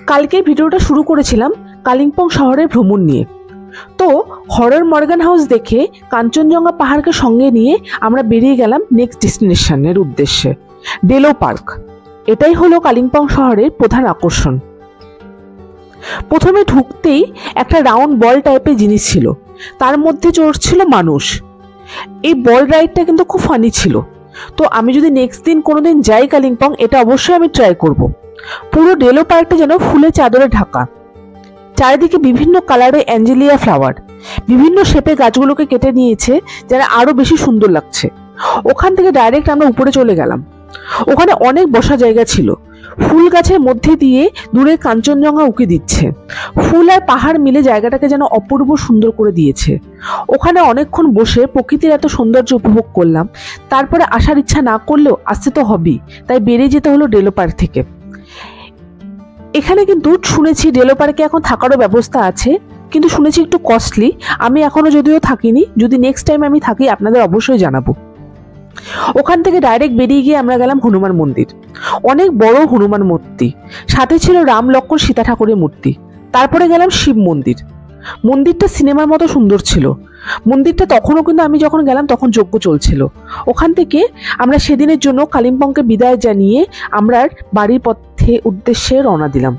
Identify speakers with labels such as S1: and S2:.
S1: কালকে ভিডিওটা শুরু করেছিলাম কালিম্পং শহরের ভ্রমণ নিয়ে। তো হরর মর্গান হাউস দেখে কাঞ্চনজঙ্ঘা পাহাড়কে সঙ্গে নিয়ে আমরা বেরিয়ে গেলাম নেক্সট ডেস্টিনেশনের উদ্দেশ্যে, ডেলো পার্ক। এটাই হলো কালিম্পং শহরের প্রধান আকর্ষণ। প্রথমে ঢুকতেই একটা রাউন্ড বল টাইপের জিনিস ছিল, তার মধ্যে চড়ছিল মানুষ। এই বল রাইডটা কিন্তু খুব ফানি ছিল। তো আমি যদি নেক্সট দিন কোনোদিন যাই কালিম্পং, এটা অবশ্যই আমি ট্রাই করব। পুরো ডেলো পার্কটা যেন ফুলে চাদরে ঢাকা, চারিদিকে বিভিন্ন কালারের অ্যাঞ্জেলিয়া ফ্লাওয়ার, বিভিন্ন শেপে গাছগুলোকে কেটে নিয়েছে, যারা আরো বেশি সুন্দর লাগছে। ওখান থেকে ডাইরেক্ট আমরা উপরে চলে গেলাম। ওখানে অনেক বসা জায়গা ছিল, ফুল গাছের মধ্যে দিয়ে দূরে কাঞ্চনজঙ্ঘা উঁকি দিচ্ছে। ফুল আর পাহাড় মিলে জায়গাটাকে যেন অপূর্ব সুন্দর করে দিয়েছে। ওখানে অনেকক্ষণ বসে প্রকৃতির এত সৌন্দর্য উপভোগ করলাম। তারপরে আসার ইচ্ছা না করলেও আসতে তো হবেই, তাই বেরিয়ে যেতে হলো ডেলো পার্ক থেকে। এখানে কিন্তু শুনেছি ডেলো পার্কে এখন থাকারও ব্যবস্থা আছে, কিন্তু শুনেছি একটু কস্টলি। আমি এখনো যদিও থাকিনি, যদি নেক্সট টাইম আমি থাকি আপনাদের অবশ্যই জানাবো। ওখান থেকে ডাইরেক্ট বেরিয়ে গিয়ে আমরা গেলাম হনুমান মন্দির। অনেক বড় হনুমান মূর্তি, সাথে ছিল রাম লক্ষ্মণ সীতা ঠাকুরের মূর্তি। তারপরে গেলাম শিব মন্দির। মন্দিরটা সিনেমার মতো সুন্দর ছিল। মন্দিরটা তখনও কিন্তু আমি যখন গেলাম তখন যজ্ঞ চলছিল। ওখান থেকে আমরা সেদিনের জন্য কালিম্পংকে বিদায় জানিয়ে আমরা বাড়ির পথে উদ্দেশ্যে রওনা দিলাম।